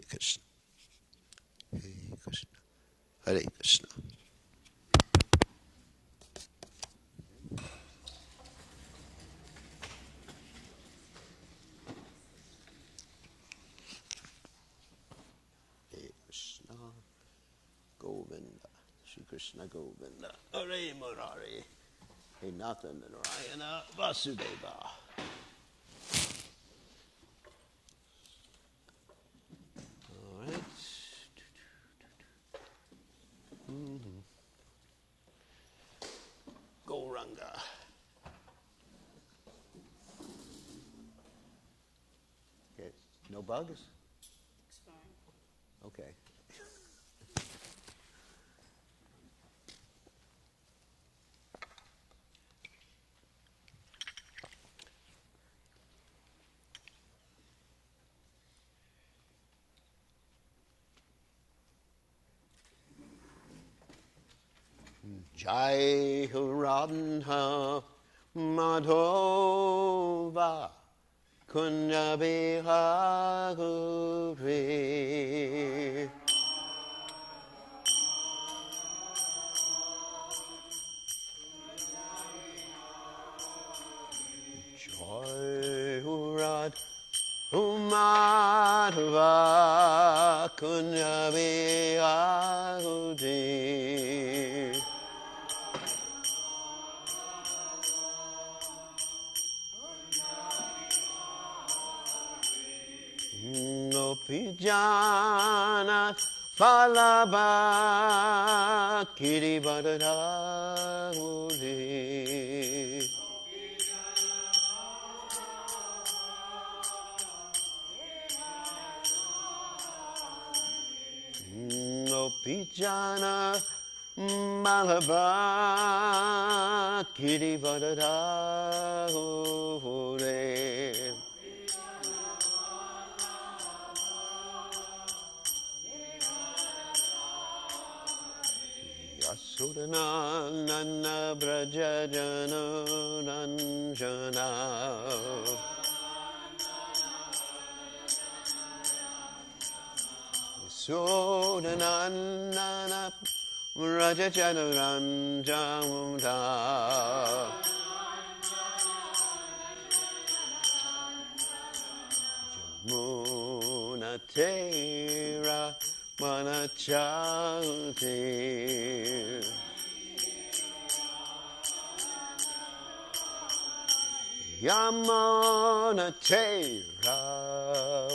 Krishna, Hare Krishna, Hare Krishna. Hare Krishna, Govinda, Shri Krishna Govinda, Hare Murari, Hare Natha Narayana, Vasudeva. All right. Gauranga. Okay. No bugs? Okay. Jai Radha Madhova Kunya Bihari Jai Radha Madhova Kunya Bihari Pijana Palaba Kiribadadahuri No Pijana Malaba Kiribadadahuri Sudanana Brajajana Ranjana Sudanana Brajajana Ranjana Jamuna Tera Manachalti Yamana Tera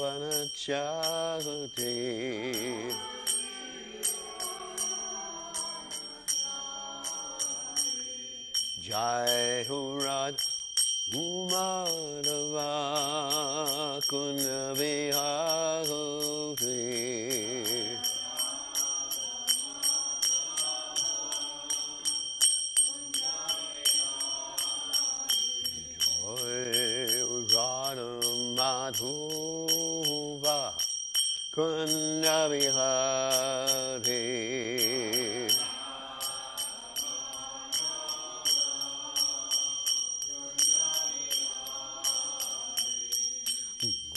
Manachalti Jai Hurad Umadava Kunavihari Radha Madhuva Kunavihari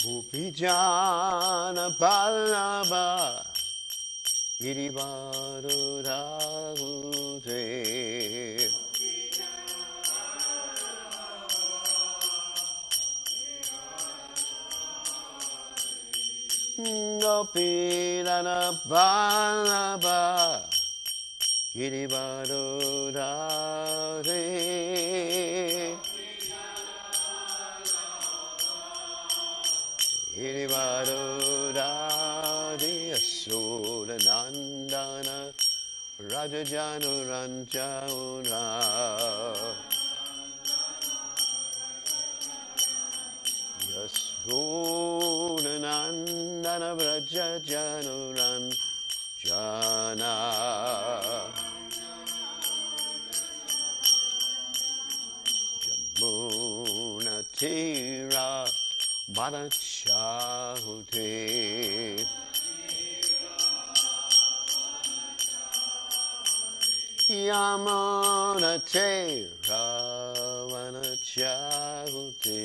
Gopijana Pallava Girivaduragute Gopidana Pallava Girivaduragute Girivaduragute Asuranandana Rajajanu Ranjana Yasuranandana Rajajanu Ranjana Jamuna Tira Madachahute Yamana Tera Vanachahute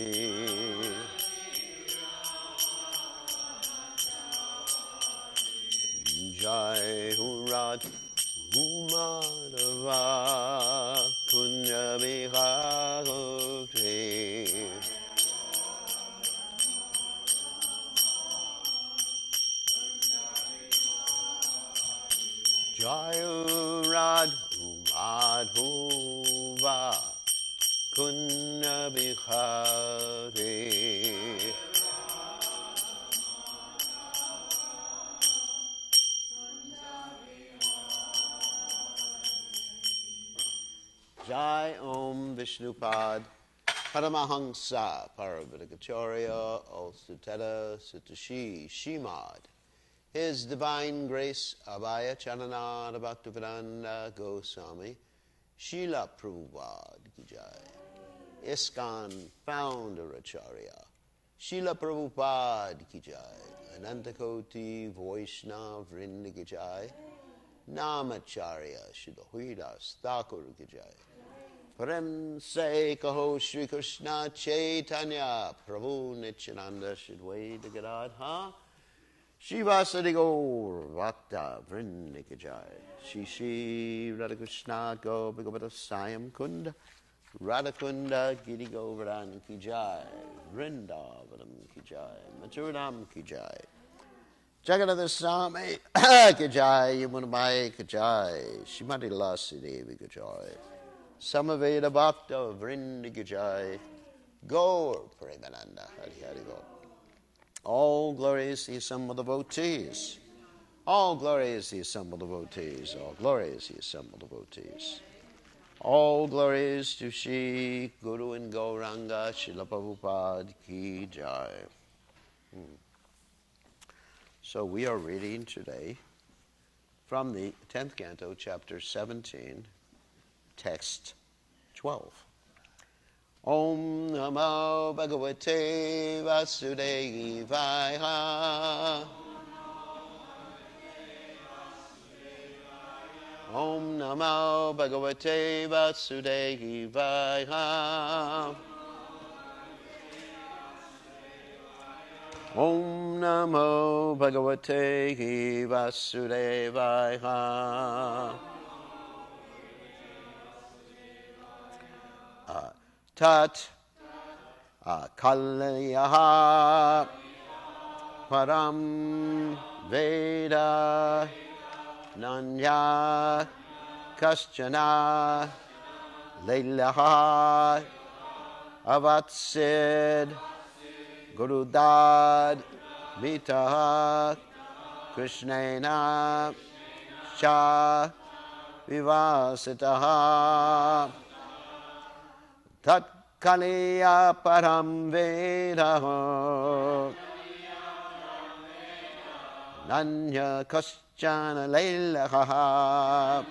Radha Madhava Kunja Vihare Jaya Radha Madhava Kunja Vihare Jai Om Vishnupad Paramahamsa Paravatakacharya All Suteta Sutashi Shimad His Divine Grace Abhaya Chananada Bhaktivedanta Goswami Srila Prabhupada Ki Jai ISKCON Founder Acharya Srila Prabhupada Ki Jai Anantakoti Vaishnava Vrinda Ki Jai Namacharya Srila Haridas Thakur Ki Jai Prem se kaho Shri Krishna Chaitanya Prabhu Nityananda Shidwaita Gadadha Shivasadi Gaur Bhakta Vrinda Ki Jai Shri Radha Krishna Go Bhagavata Sayam Kunda Radha Kunda Giri Govardhan Ki Jai Vrindavanam Ki Jai Mathuram Ki Jai Jagannath Swami Ki Jai Yamunamai Ki Jai Shrimati Lasi Devi Ki Jai Samaveda Bhakta Vrinda Ki Jai Gaur Premananda Hari Hari Gaur. All glory is the assembled devotees. All glory is the assembled devotees. All glory is the assembled devotees. All glory is to Shri Guru and Gauranga Srila Prabhupada Ki Jai. So we are reading today from the 10th canto, chapter 17, text 12. Om Namo Bhagavate Vasudevaya. Om Namo Bhagavate Vasudevaya. Om Namo Bhagavate Vasudevaya. Tat Kalyaha Param Veda Nanya Kaschana Leilaha Avatsid Gurudad Vitaha Krishnena Cha Vivasitaha Tat Kaliya Param Veda Nanya Kaschana Leilaha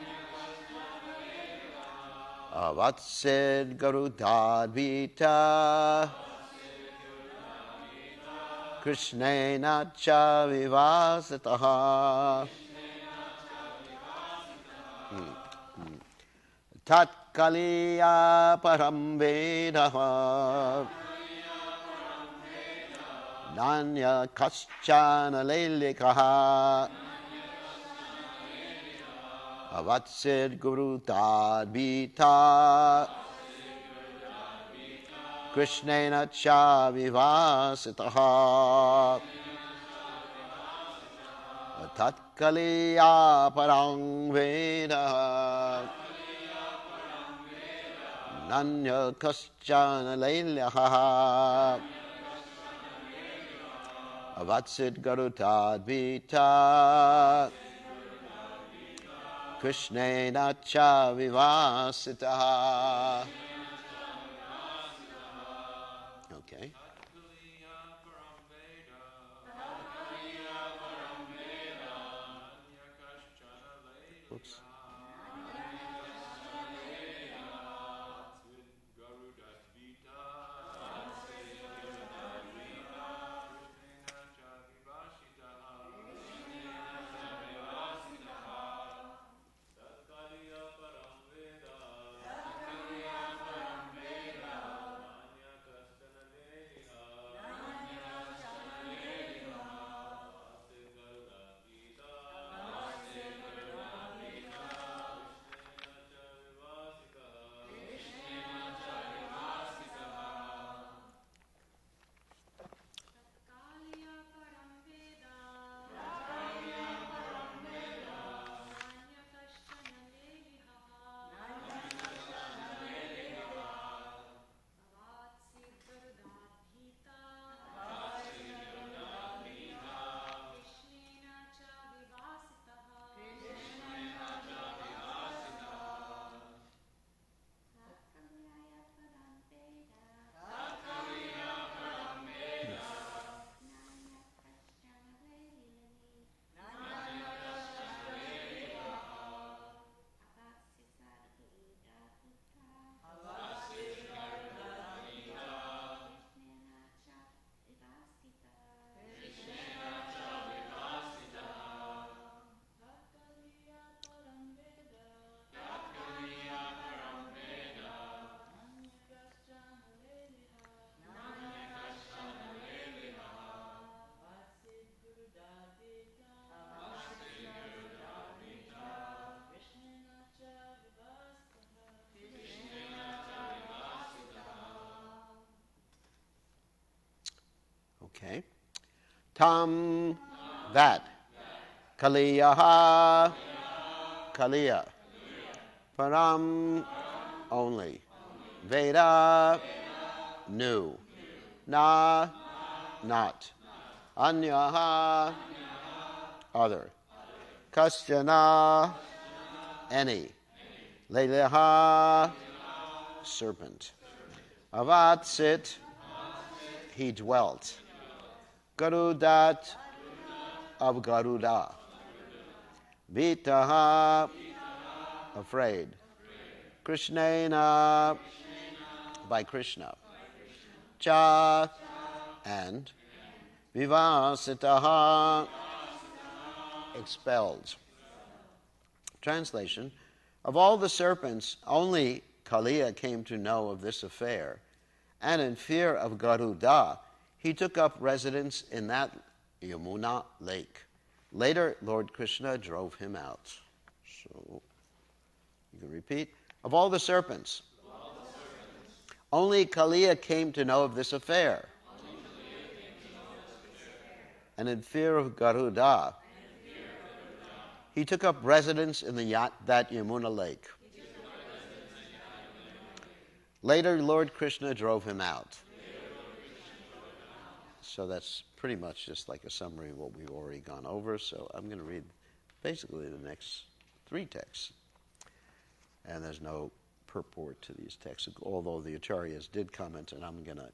Avatsid Garudad Vita Krishnena Cha Vivasitaha Tat Kaliya Param Veda Nanya Kaschana Leilikaha Avatsid Guru Tadvita Krishnena Cha Vivasitaha Tat Kaliya Parang Veda Nanya Kaschana Leilaha Avatsid Garutadvita Krishnena Cha Vivasitaha. Okay. Oops. Tam, that. Kaliyaha, Kaliya. Param, only. Veda, new. Na, not. Anyaha, other. Kasyana, any. Leleha, serpent. Avatsit, he dwelt. Garudat, of Garuda. Vitaha, afraid. Krishnena, by Krishna. Cha, and. Vivasitaha, expelled. Translation: of all the serpents, only Kaliya came to know of this affair, and in fear of Garuda, he took up residence in that Yamuna lake. Later, Lord Krishna drove him out. So, you can repeat. Of all the serpents, only Kaliya came to know of this affair, and in fear of Garuda, he took up residence in that Yamuna lake. Later, Lord Krishna drove him out. So that's pretty much just like a summary of what we've already gone over. So I'm going to read basically the next 3 texts. And there's no purport to these texts, although the acharyas did comment, and I'm going to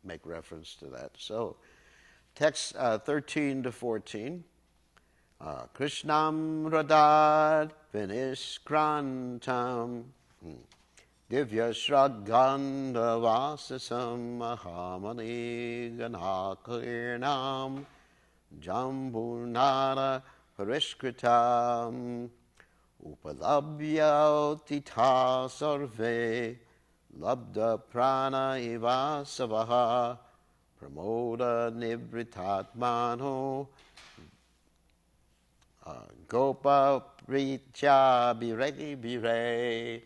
make reference to that. So, text 13 to 14. Krishnam radad vinishkrantam divya shragganda vasasam mahamani ganakirnam jambunara parishkritam upalabhya titha sarve labda prana eva savaha pramoda nivritatmano gopa pritya bire.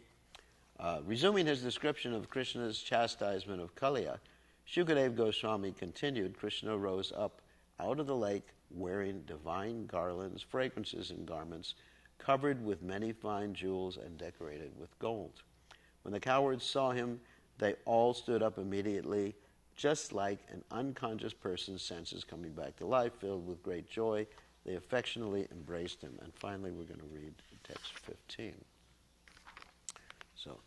Resuming his description of Krishna's chastisement of Kaliya, Shukadeva Goswami continued, Krishna rose up out of the lake wearing divine garlands, fragrances, and garments, covered with many fine jewels and decorated with gold. When the cowards saw him, they all stood up immediately, just like an unconscious person's senses coming back to life, filled with great joy. They affectionately embraced him. And finally, we're going to read text 15. So,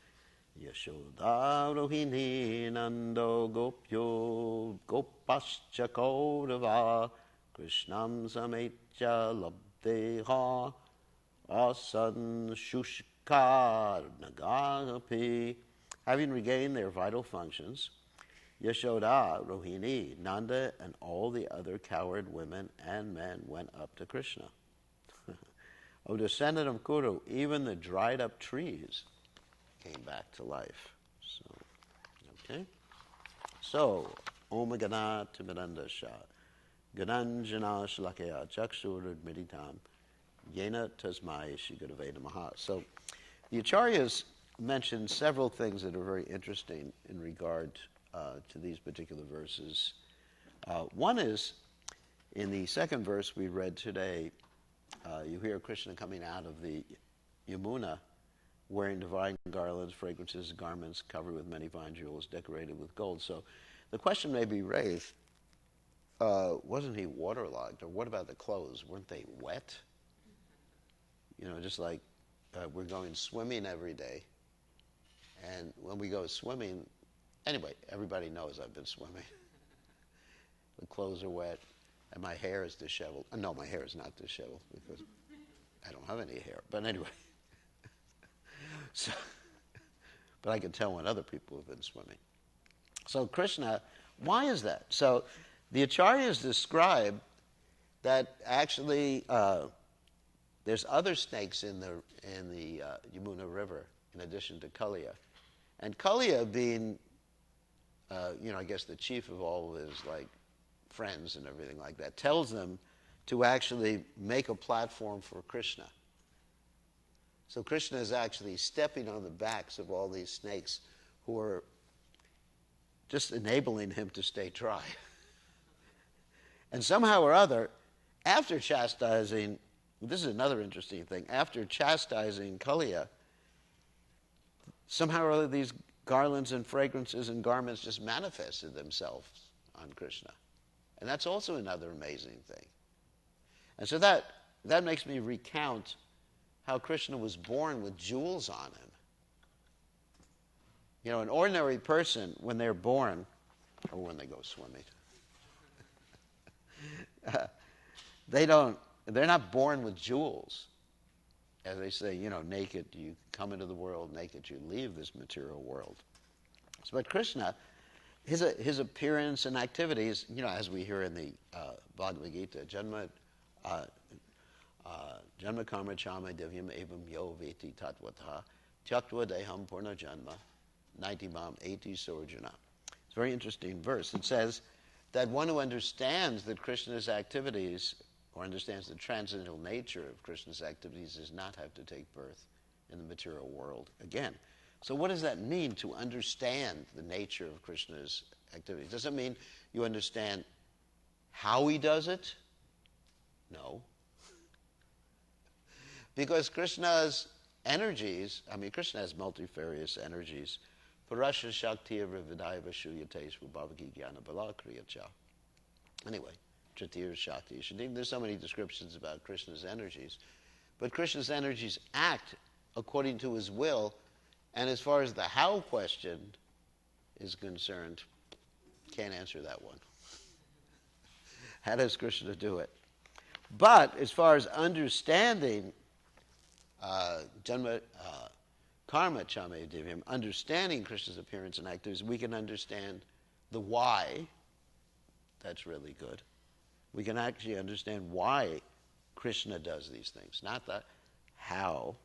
Yashoda Rohini Nando Gopyo Gopascha Kaurava Krishnam Sametya Labdeha Asan Shushkar Nagagapi. Having regained their vital functions, Yashoda, Rohini, Nanda, and all the other coward women and men went up to Krishna. O descendant of Kuru, even the dried up trees came back to life. So, Om Gana Timiranda Shah, Gananjana Shlakaya, Chakshurud Meditam, Yena Tasmai Shigurveda Maha. So, the Acharyas mentioned several things that are very interesting in regard to these particular verses. One is, in the second verse we read today, you hear Krishna coming out of the Yamuna, wearing divine garlands, fragrances, garments covered with many fine jewels, decorated with gold. So the question may be raised, wasn't he waterlogged? Or what about the clothes? Weren't they wet? You know, just like we're going swimming every day. And when we go swimming, anyway, everybody knows I've been swimming. The clothes are wet, and my hair is disheveled. No, my hair is not disheveled because I don't have any hair. But anyway. So, but I can tell when other people have been swimming. So Krishna, why is that? So the Acharyas describe that actually there's other snakes in the Yamuna River in addition to Kaliya. And Kaliya being, I guess the chief of all of his friends and everything like that, tells them to actually make a platform for Krishna. So Krishna is actually stepping on the backs of all these snakes who are just enabling him to stay dry. And somehow or other, after chastising, this is another interesting thing, after chastising Kaliya, somehow or other these garlands and fragrances and garments just manifested themselves on Krishna. And that's also another amazing thing. And so that makes me recount how Krishna was born with jewels on him. You know, an ordinary person, when they're born, or when they go swimming, they're not born with jewels. As they say, you know, naked you come into the world, naked you leave this material world. But Krishna, his appearance and activities, you know, as we hear in the Bhagavad Gita, Janma karma chama divyam evam yo veti tatvataha tyaktva deham purna janma naitimam eti sorjana. It's a very interesting verse. It says that one who understands that Krishna's activities, or understands the transcendental nature of Krishna's activities, does not have to take birth in the material world again. So what does that mean, to understand the nature of Krishna's activities? Does it mean you understand how he does it? No. Because Krishna's energies, I mean, Krishna has multifarious energies. Parasha Shaktiya Vidaiva Shuyate Svabhavaki Jnana Bala Kriyacha. Anyway, Chatir Shakti. There's so many descriptions about Krishna's energies. But Krishna's energies act according to his will, and as far as the how question is concerned, can't answer that one. How does Krishna do it? But as far as understanding Janma Karma Chame Divyam, understanding Krishna's appearance and activities, we can understand the why. That's really good. We can actually understand why Krishna does these things, not the how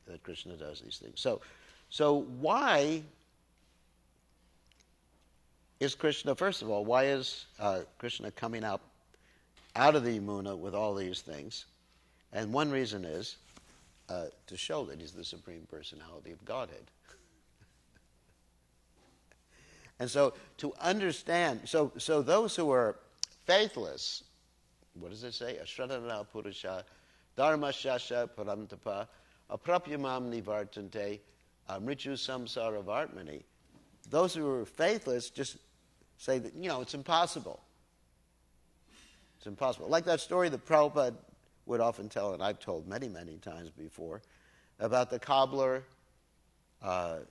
that Krishna does these things. So why is Krishna, first of all, why is Krishna coming out of the Yamuna with all these things? And one reason is to show that he's the Supreme Personality of Godhead. And so to understand, so those who are faithless, what does it say? Ashradana Purusha, Dharma Shasha Paramtapa, Aprapyamam Nivartante, Mritu Samsara Vartmani. Those who are faithless just say that, you know, it's impossible. It's impossible. Like that story that Prabhupada would often tell, and I've told many, many times before, about the cobbler and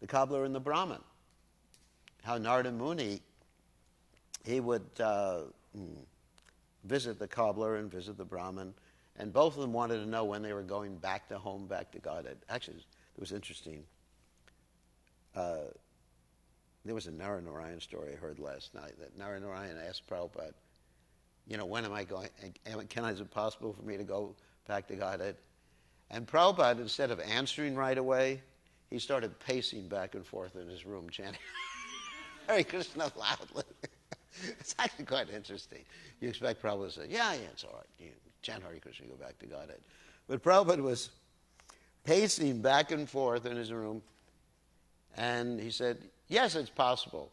the Brahmin. How Narada Muni, he would visit the cobbler and visit the Brahmin, and both of them wanted to know when they were going back to home, back to Godhead. Actually, it was interesting. There was a Narayan story I heard last night, that Narayan asked Prabhupada, you know, when am I going, is it possible for me to go back to Godhead? And Prabhupada, instead of answering right away, he started pacing back and forth in his room, chanting Hare Krishna loudly. It's actually quite interesting. You expect Prabhupada to say, yeah, it's all right. You chant Hare Krishna, go back to Godhead. But Prabhupada was pacing back and forth in his room, and he said, yes, it's possible.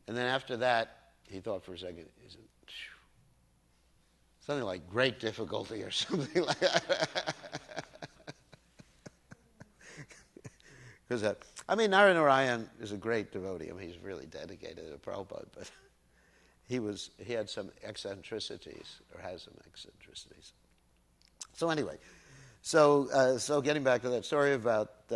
And then after that, he thought for a second, he said, something like great difficulty or something like that. Because, I mean, Narayan is a great devotee. I mean, he's really dedicated to Prabhupada, but he had some eccentricities, or has some eccentricities. So anyway, so getting back to that story about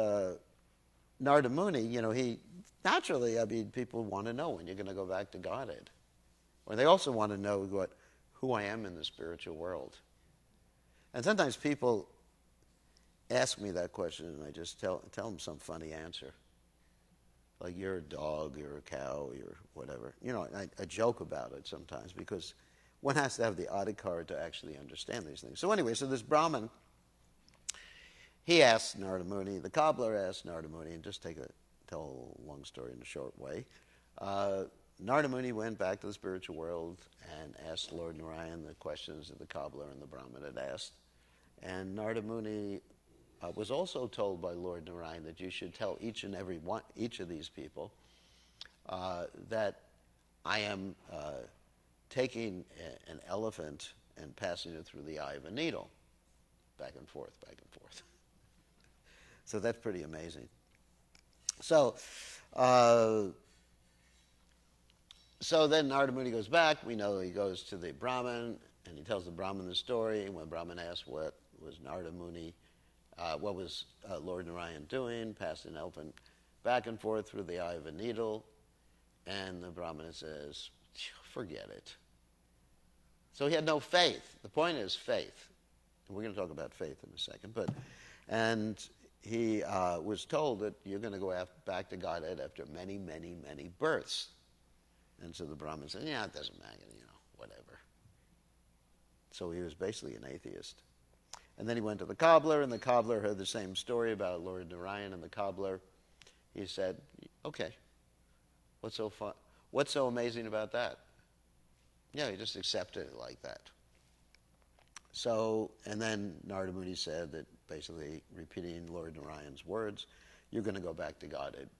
Narada Muni, you know, he naturally, I mean, people want to know when you're going to go back to Godhead. Or they also want to know who I am in the spiritual world. And sometimes people ask me that question, and I just tell them some funny answer. Like, you're a dog, you're a cow, you're whatever. You know, I joke about it sometimes, because one has to have the adhikar to actually understand these things. So anyway, so this Brahmin, he asked Narada Muni, the cobbler asked Narada Muni, and just tell a long story in a short way. Narada Muni went back to the spiritual world and asked Lord Narayan the questions that the cobbler and the Brahmin had asked. And Narada Muni was also told by Lord Narayan that you should tell each of these people that I am taking an elephant and passing it through the eye of a needle, back and forth, back and forth. So that's pretty amazing. So, so then Narada Muni goes back. We know he goes to the Brahmin, and he tells the Brahmin the story. When Brahmin asks what was Narada Muni, what was Lord Narayan doing, passed an elephant back and forth through the eye of a needle, and the Brahmana says, forget it. So he had no faith. The point is faith. And we're going to talk about faith in a second. And he was told that you're going to go back to Godhead after many, many, many births. And so the Brahmin said, yeah, it doesn't matter, whatever. So he was basically an atheist. And then he went to the cobbler, and the cobbler heard the same story about Lord Narayan, and the cobbler, he said, okay, what's so amazing about that? Yeah, he just accepted it like that. So, and then Narada Muni said that basically repeating Lord Narayan's words, you're going to go back to Godhead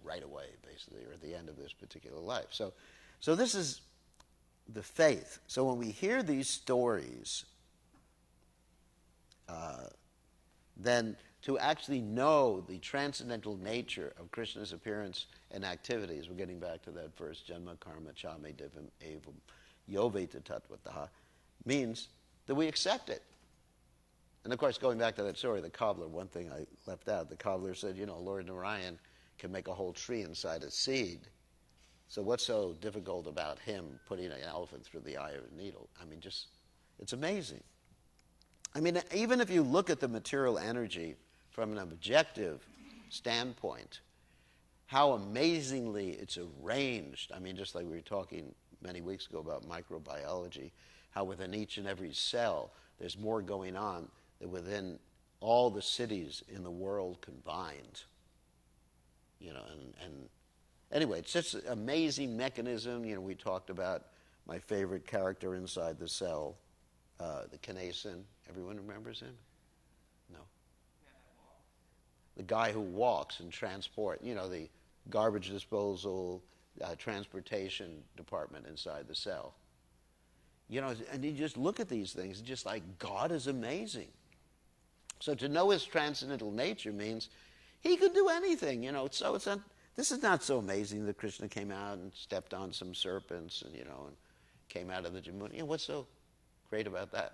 right away, basically, or at the end of this particular life. So this is the faith. So when we hear these stories, then to actually know the transcendental nature of Krishna's appearance and activities, we're getting back to that first janma karma chame divam evam yoveta tattvataha, means that we accept it. And of course, going back to that story, the cobbler, one thing I left out, the cobbler said, Lord Narayan can make a whole tree inside a seed. So what's so difficult about him putting an elephant through the eye of a needle? I mean, it's amazing. I mean, even if you look at the material energy from an objective standpoint, how amazingly it's arranged. I mean, just like we were talking many weeks ago about microbiology, how within each and every cell there's more going on than within all the cities in the world combined. And anyway, it's just an amazing mechanism. We talked about my favorite character inside the cell, the kinesin. Everyone remembers him? No. The guy who walks and transport, the garbage disposal, transportation department inside the cell. And you just look at these things, it's just like God is amazing. So to know his transcendental nature means he could do anything, So it's not, this is not so amazing that Krishna came out and stepped on some serpents and, and came out of the Jamuna. What's so great about that?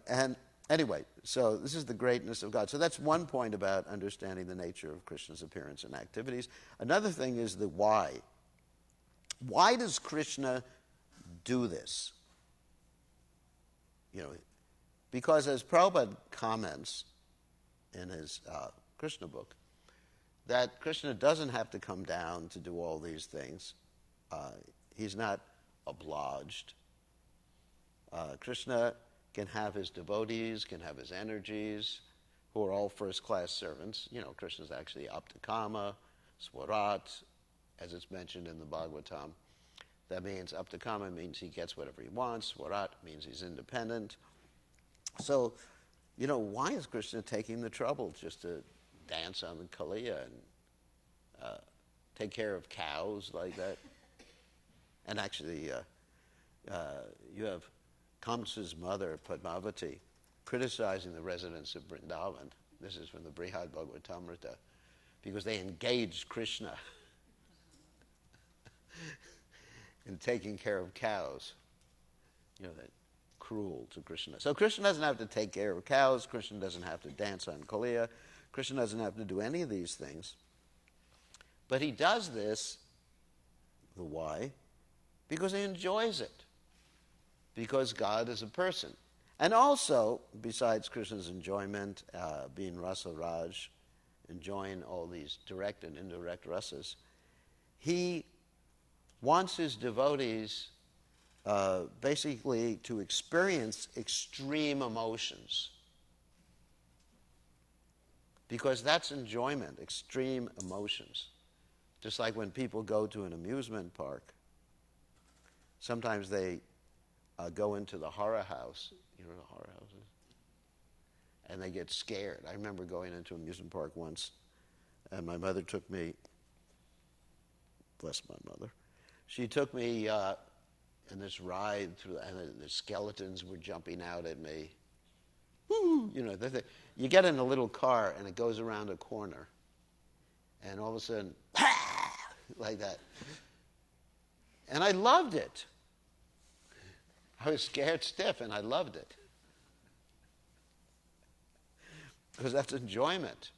And anyway, so this is the greatness of God. So that's one point about understanding the nature of Krishna's appearance and activities. Another thing is the why. Why does Krishna do this? Because as Prabhupada comments in his Krishna book, that Krishna doesn't have to come down to do all these things. He's not obliged. Krishna can have his devotees, can have his energies, who are all first-class servants. Krishna's actually Aptakama, Swarat, as it's mentioned in the Bhagavatam. That means Aptakama means he gets whatever he wants. Swarat means he's independent. So, why is Krishna taking the trouble just to dance on the Kaliya and take care of cows like that? And actually, you have Kamsa's mother, Padmavati, criticizing the residents of Vrindavan. This is from the Brihad Bhagavatamrita, because they engaged Krishna in taking care of cows. That cruel to Krishna. So Krishna doesn't have to take care of cows. Krishna doesn't have to dance on Kaliya. Krishna doesn't have to do any of these things. But he does this, the why? Because he enjoys it. Because God is a person. And also, besides Krishna's enjoyment, being Rasa Raj, enjoying all these direct and indirect rasas, he wants his devotees basically to experience extreme emotions. Because that's enjoyment, extreme emotions. Just like when people go to an amusement park, sometimes they go into the horror house. You know what a horror house is? And they get scared. I remember going into an amusement park once And my mother took me, bless my mother, she took me in this ride through, and the skeletons were jumping out at me. Woo! You know, you get in a little car and it goes around a corner, and all of a sudden, like that. And I loved it. I was scared stiff, and I loved it. Because that's enjoyment.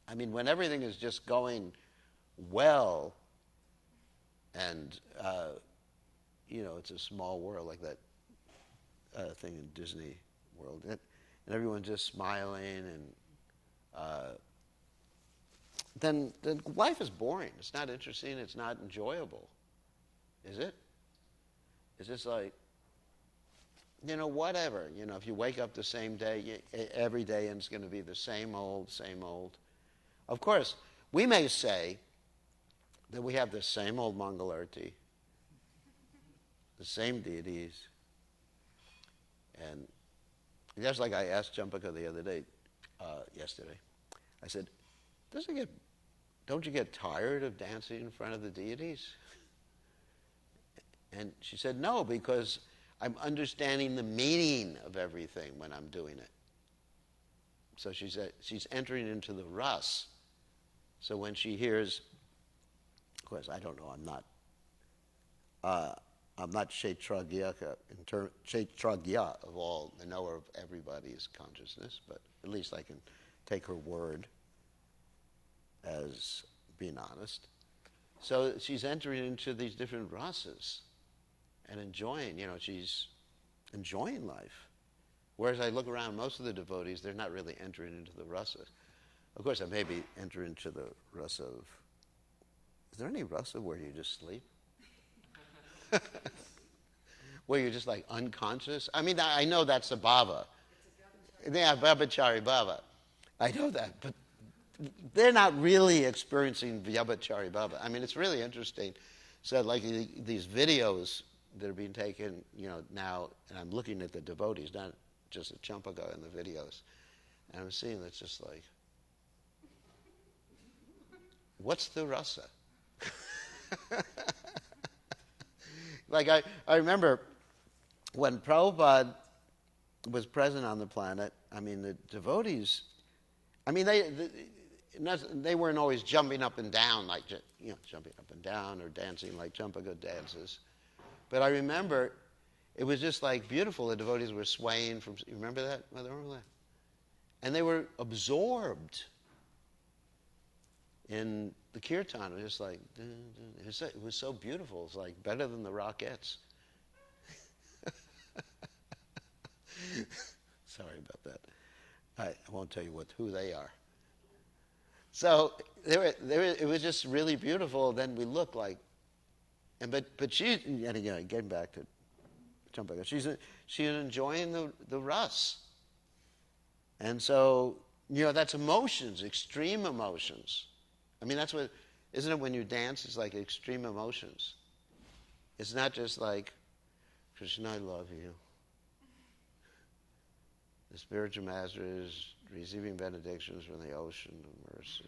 I mean, when everything is just going well, and, you know, it's a small world, like that thing in Disney World, and everyone's just smiling, and then life is boring. It's not interesting. It's not enjoyable. Is it? It's just like, you know, whatever. You know, if you wake up the same day, every day, and it's going to be the same old, same old. Of course, we may say that we have the same old Mangalarti, the same deities, and just like I asked Champaka the other day, yesterday, I said, don't you get tired of dancing in front of the deities? And she said, no, because I'm understanding the meaning of everything when I'm doing it. So she said she's entering into the ras. So when she hears, of course, I don't know, I'm not Kshetragya of all, the knower of everybody's consciousness, but at least I can take her word as being honest. So she's entering into these different rasas and enjoying, you know, she's enjoying life. Whereas I look around, most of the devotees, they're not really entering into the rasa. Of course, I maybe enter into the rasa of, is there any rasa where you just sleep? Where you're just like unconscious? I mean, I know that's a bhava. Yeah, Vyabhachari bhava. I know that, but they're not really experiencing Vyabhachari bhava. I mean, it's really interesting. So like these videos that are being taken, you know, now, and I'm looking at the devotees, not just the Champaka in the videos, and I'm seeing it's just like, what's the rasa? Like I remember when Prabhupada was present on the planet, I mean, the devotees, I mean, they weren't always jumping up and down, like, you know, jumping up and down or dancing like Champaka dances. But I remember it was just like beautiful. The devotees were swaying from, you remember that? Remember that? And they were absorbed in the kirtan. It was just like, it was so beautiful. It's like better than the Rockettes. Sorry about that. I won't tell you who they are. So it was just really beautiful. Then we look like, but she, and again, getting back to Champaka, she's enjoying the ras. And so, you know, that's emotions, extreme emotions. I mean, that's what, isn't it, when you dance, it's like extreme emotions. It's not just like, Krishna, I love you. The spiritual master is receiving benedictions from the ocean of mercy.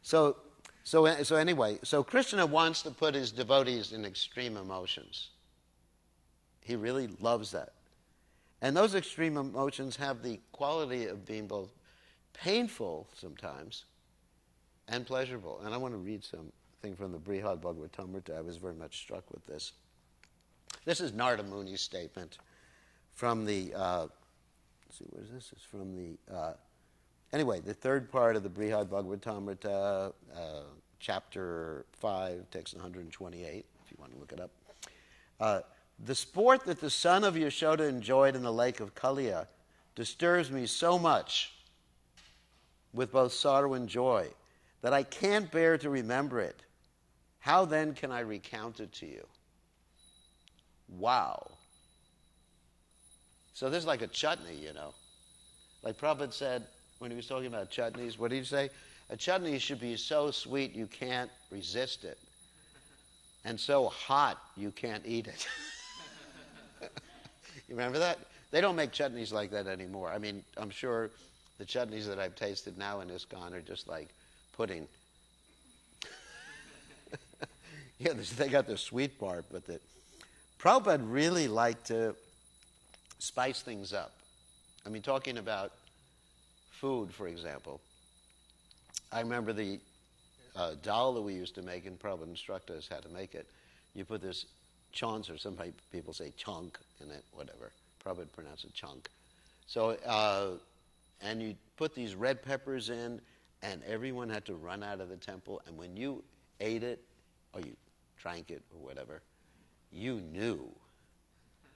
So anyway, so Krishna wants to put his devotees in extreme emotions. He really loves that. And those extreme emotions have the quality of being both painful sometimes and pleasurable. And I want to read something from the Brihad Bhagavatam. I was very much struck with this. This is Narada Muni's statement from the, let's see, what is this? It's from the, anyway, the third part of the Brihad Bhagavatam, chapter 5, text 128, if you want to look it up. The sport that the son of Yashoda enjoyed in the lake of Kaliya disturbs me so much with both sorrow and joy that I can't bear to remember it. How then can I recount it to you? Wow. So this is like a chutney, you know. Like Prabhupada said when he was talking about chutneys, what did he say? A chutney should be so sweet you can't resist it, and so hot you can't eat it. You remember that? They don't make chutneys like that anymore. I mean, I'm sure the chutneys that I've tasted now in ISKCON are just like pudding. Yeah, they got the sweet part, but Prabhupada really liked to spice things up. I mean, talking about food, for example, I remember the dal that we used to make, and Prabhupada instructed us how to make it. You put this chons, or some people say chunk in it, whatever. Prabhupada pronounced it chunk. So, and you put these red peppers in, and everyone had to run out of the temple, and when you ate it, or you drank it, or whatever, you knew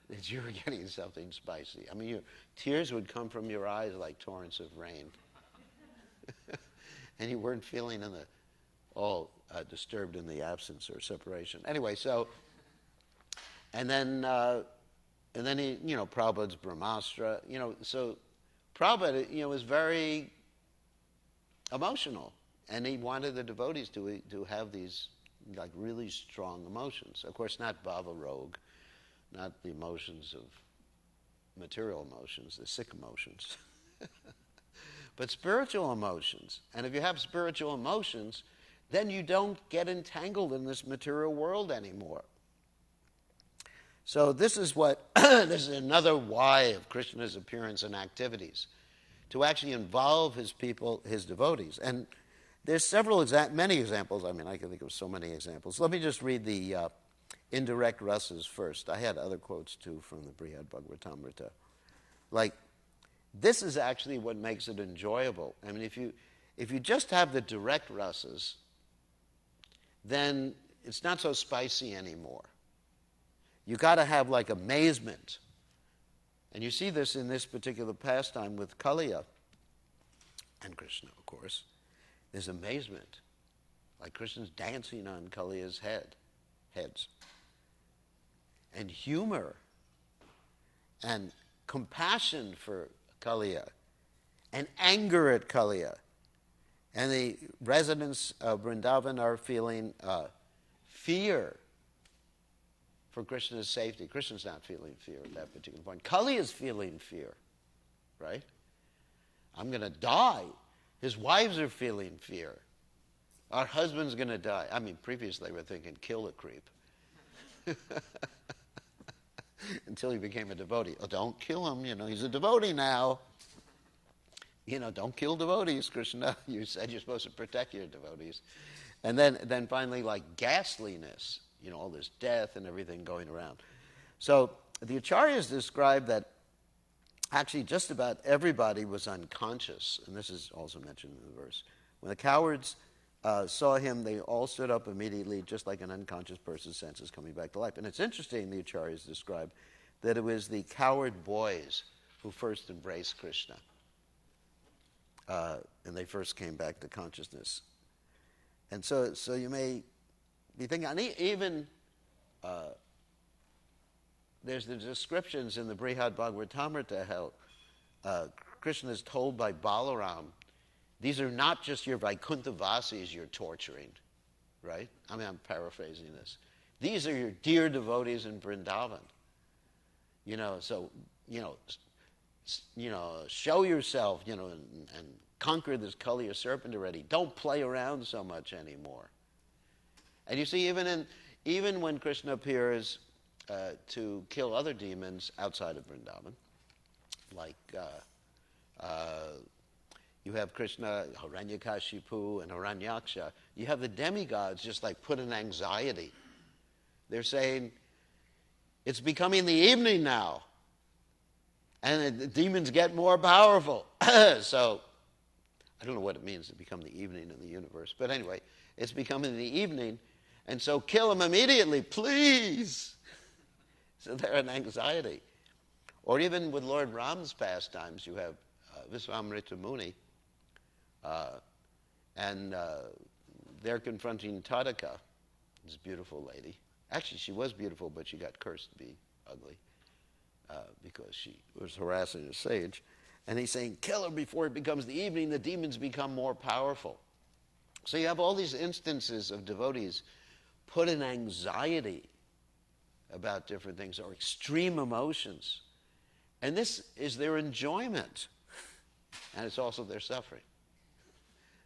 that you were getting something spicy. I mean, tears would come from your eyes like torrents of rain. And you weren't feeling all disturbed in the absence or separation. Anyway, so, and then he, Prabhupada's Brahmastra, so Prabhupada, was very emotional, and he wanted the devotees to have these like really strong emotions. Of course, not bhava rog, not the emotions of material emotions, the sick emotions, but spiritual emotions. And if you have spiritual emotions, then you don't get entangled in this material world anymore. So this is this is another why of Krishna's appearance and activities, to actually involve his people, his devotees. And there's many examples. I mean, I can think of so many examples. Let me just read the indirect rasas first. I had other quotes too from the Brihad Bhagavatam Lecture. Like, this is actually what makes it enjoyable. I mean, if you just have the direct rasas, then it's not so spicy anymore. You got to have like amazement. And you see this in this particular pastime with Kaliya and Krishna, of course. There's amazement. Like Krishna's dancing on Kaliya's heads. And humor and compassion for Kaliya and anger at Kaliya. And the residents of Vrindavan are feeling fear for Krishna's safety. Krishna's not feeling fear at that particular point. Kaliya is feeling fear, right? I'm going to die. His wives are feeling fear. Our husband's going to die. I mean, previously they were thinking, kill the creep. Until he became a devotee. Oh, don't kill him, he's a devotee now. Don't kill devotees, Krishna. You said you're supposed to protect your devotees. And then finally, like ghastliness, all this death and everything going around. So the Acharyas describe that actually just about everybody was unconscious, and this is also mentioned in the verse. When the cowards saw him, they all stood up immediately, just like an unconscious person's senses coming back to life. And it's interesting, the Acharyas describe, that it was the coward boys who first embraced Krishna. And they first came back to consciousness. And so you may be thinking, and even there's the descriptions in the Brihad Bhagavatamrita how Krishna is told by Balaram, these are not just your Vaikuntha-vasis you're torturing, right? I mean, I'm paraphrasing this. These are your dear devotees in Vrindavan. Show yourself, and conquer this Kaliya serpent already. Don't play around so much anymore. And you see, even when Krishna appears to kill other demons outside of Vrindavan, like you have Krishna, Hiranyakashipu, and Hiranyaksha, you have the demigods just like put in anxiety. They're saying, it's becoming the evening now. And the demons get more powerful. So, I don't know what it means to become the evening in the universe. But anyway, it's becoming the evening. And so kill them immediately, please. So they're in anxiety. Or even with Lord Ram's pastimes, you have Visvamrita Muni. And they're confronting Tadaka, this beautiful lady. Actually, she was beautiful, but she got cursed to be ugly. Because she was harassing a sage. And he's saying, kill her before it becomes the evening, the demons become more powerful. So you have all these instances of devotees put in anxiety about different things, or extreme emotions. And this is their enjoyment. And it's also their suffering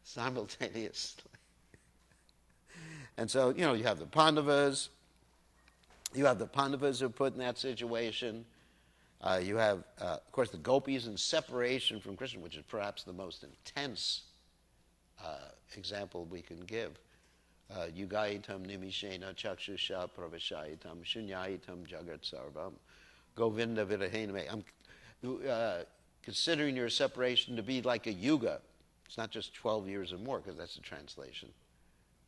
simultaneously. And so, you have the Pandavas. You have the Pandavas who are put in that situation. You have, of course, the gopis in separation from Krishna, which is perhaps the most intense example we can give. Yugaitam nimishena chakshusha pravashaitam shunyaitam jagat sarvam govinda virahename. I'm considering your separation to be like a yuga. It's not just 12 years or more, because that's the translation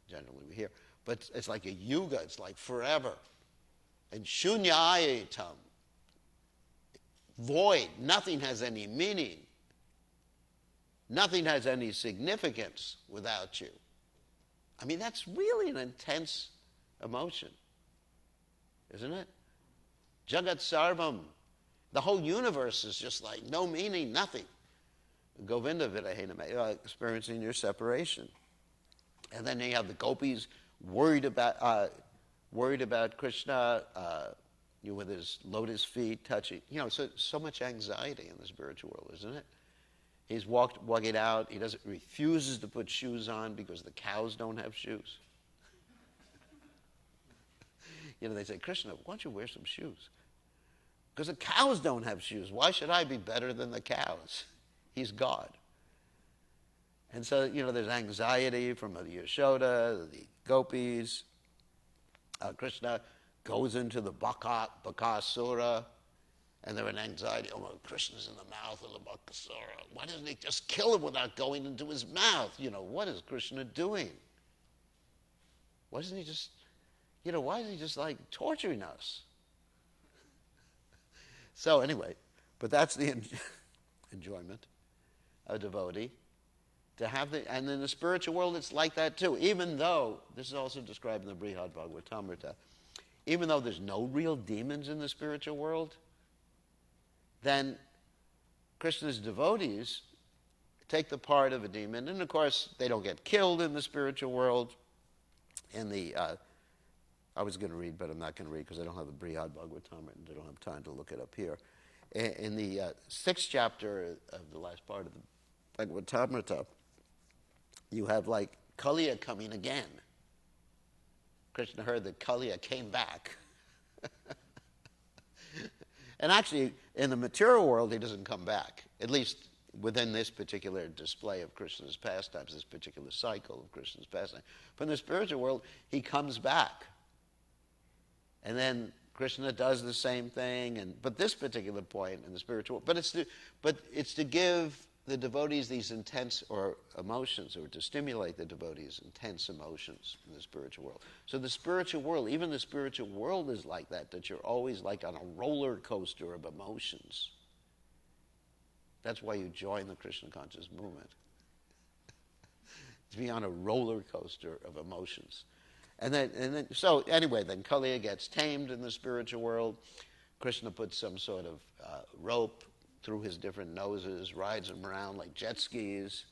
generally we hear. But it's like a yuga. It's like forever. And shunyaitam, void. Nothing has any meaning. Nothing has any significance without you. I mean, that's really an intense emotion, isn't it? Jagat sarvam. The whole universe is just like no meaning, nothing. Govinda virahename, experiencing your separation. And then you have the gopis worried about Krishna, with his lotus feet touching. So much anxiety in the spiritual world, isn't it? He's walking out. He refuses to put shoes on because the cows don't have shoes. They say, Krishna, why don't you wear some shoes? Because the cows don't have shoes. Why should I be better than the cows? He's God. And so, there's anxiety from the Yashoda, the gopis. Krishna goes into the Bakasura, and they're in anxiety. Oh, well, Krishna's in the mouth of the Bakasura. Why doesn't he just kill him without going into his mouth? What is Krishna doing? Why doesn't he just, why is he just like torturing us? So anyway, but that's the enjoyment of a devotee. And in the spiritual world, it's like that too. Even though, this is also described in the Brihad Bhagavatamrita, even though there's no real demons in the spiritual world, then Krishna's devotees take the part of a demon, and of course they don't get killed in the spiritual world. I was going to read, but I'm not going to read because I don't have the Brihad Bhagavatamrita and I don't have time to look it up here. In the 6th chapter of the last part of the Bhagavatamrita, you have like Kaliya coming again. Krishna heard that Kaliya came back. And actually, in the material world, he doesn't come back, at least within this particular display of Krishna's pastimes, this particular cycle of Krishna's pastimes. But in the spiritual world, he comes back. And then Krishna does the same thing. But this particular point in the spiritual world, but it's to give the devotees these intense emotions, or to stimulate the devotees' intense emotions in the spiritual world. So the spiritual world, even the spiritual world is like that you're always like on a roller coaster of emotions. That's why you join the Krishna conscious movement. To be on a roller coaster of emotions. So anyway, then Kaliya gets tamed in the spiritual world. Krishna puts some sort of rope through his different noses, rides him around like jet skis.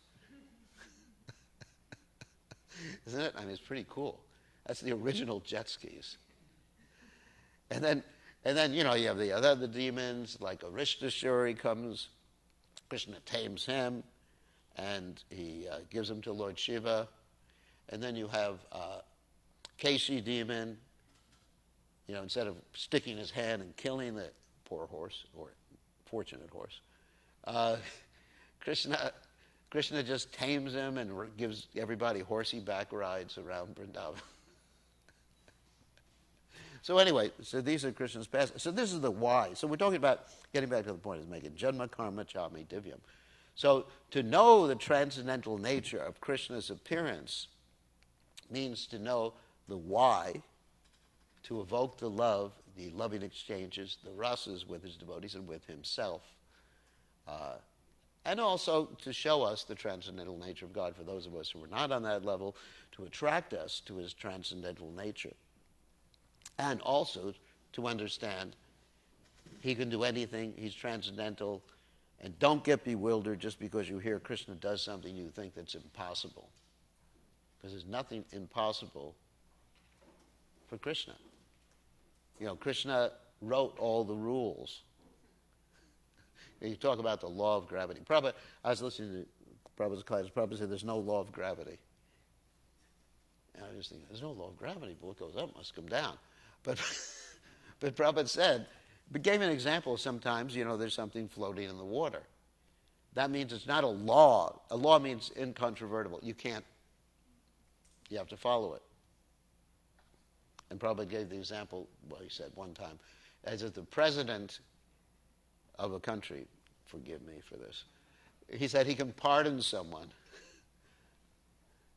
Isn't it? I mean, it's pretty cool. That's the original jet skis. And then you have the other demons, like Arishtashuri comes. Krishna tames him, and he gives him to Lord Shiva. And then you have Keshi demon. Instead of sticking his hand and killing the poor horse, or fortunate horse, Krishna just tames him and gives everybody horsey back rides around Vrindavan. So anyway, these are Krishna's pastimes. So this is the why. So we're talking about, getting back to the point, is making Janma Karma Chami Divyam. So to know the transcendental nature of Krishna's appearance means to know the why, to evoke the love, the loving exchanges, the rasas with his devotees and with himself. And also to show us the transcendental nature of God for those of us who are not on that level, to attract us to his transcendental nature. And also to understand he can do anything, he's transcendental, and don't get bewildered just because you hear Krishna does something you think that's impossible. Because there's nothing impossible for Krishna. Krishna wrote all the rules. You talk about the law of gravity. Prabhupada, I was listening to Prabhupada's class. Prabhupada said there's no law of gravity. And I was thinking, there's no law of gravity. But what goes up must come down. But, but Prabhupada said, but gave an example. Sometimes, there's something floating in the water. That means it's not a law. A law means incontrovertible. You have to follow it. And Prabhupada gave the example, he said one time, as if the president of a country, forgive me for this, he said he can pardon someone.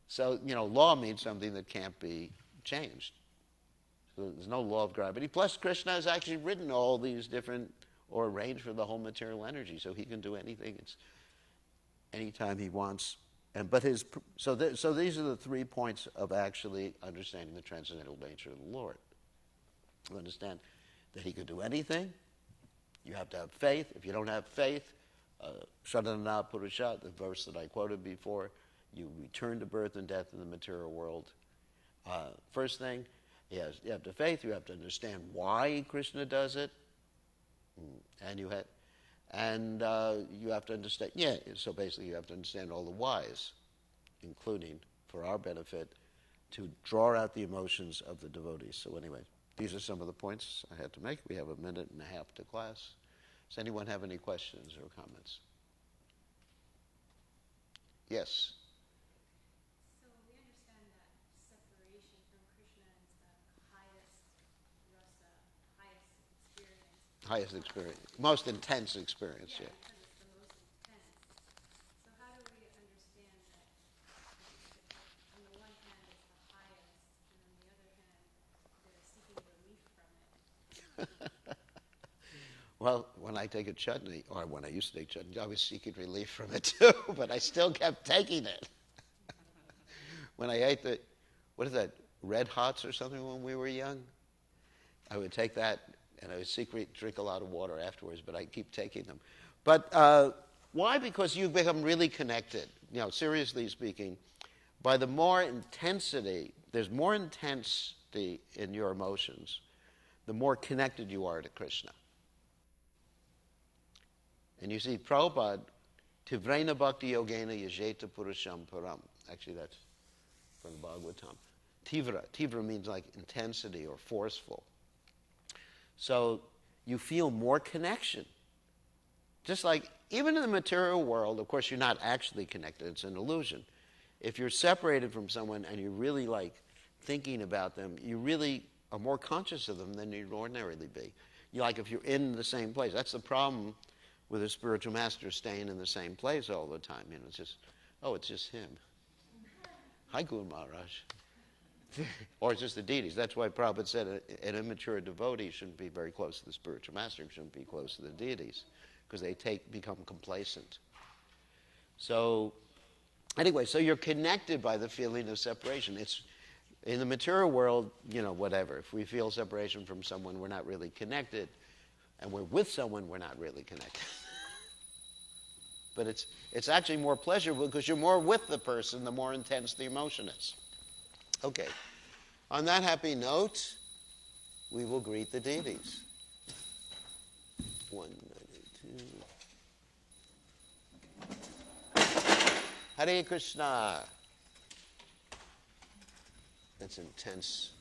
So, law means something that can't be changed. So there's no law of gravity. Plus, Krishna has actually written all these different, or arranged for the whole material energy, so he can do anything, anytime he wants. So these are the 3 points of actually understanding the transcendental nature of the Lord. You understand that he could do anything. You have to have faith. If you don't have faith, Shradhana Purusha, the verse that I quoted before, you return to birth and death in the material world. First thing, you have to faith. You have to understand why Krishna does it, and you have to understand. So basically, you have to understand all the whys, including for our benefit, to draw out the emotions of the devotees. So anyway, these are some of the points I had to make. We have 1.5 minutes to class. Does anyone have any questions or comments? Yes. So we understand that separation from Krishna is the highest rasa, Highest experience. Most intense experience, yeah. Because it's the most intense. So how do we understand that on the one hand it's the highest, and on the other hand they're seeking relief from it? Well, when I take a chutney, or when I used to take chutney, I was seeking relief from it too, but I still kept taking it. When I ate what is that, Red Hots or something when we were young, I would take that, and I would secretly drink a lot of water afterwards, but I keep taking them. But why? Because you become really connected. Seriously speaking, by the more intensity, there's more intensity in your emotions, the more connected you are to Krishna. And you see, Prabhupada, Tivrena Bhakti Yogena Yajeta Purusham Param. Actually, that's from the Bhagavatam. Tivra means like intensity or forceful. So you feel more connection. Just like, even in the material world, of course, you're not actually connected. It's an illusion. If you're separated from someone and you're really like thinking about them, you really are more conscious of them than you'd ordinarily be. Like if you're in the same place. That's the problem with a spiritual master staying in the same place all the time. It's just him. Hi, Guru Maharaj. Or it's just the deities. That's why Prabhupada said an immature devotee shouldn't be very close to the spiritual master, shouldn't be close to the deities, because they become complacent. So, anyway, so you're connected by the feeling of separation. It's in the material world, whatever. If we feel separation from someone, we're not really connected. And we're with someone, we're not really connected. But it's actually more pleasurable because you're more with the person, the more intense the emotion is. Okay. On that happy note, we will greet the deities. 192. Hare Krishna. That's intense.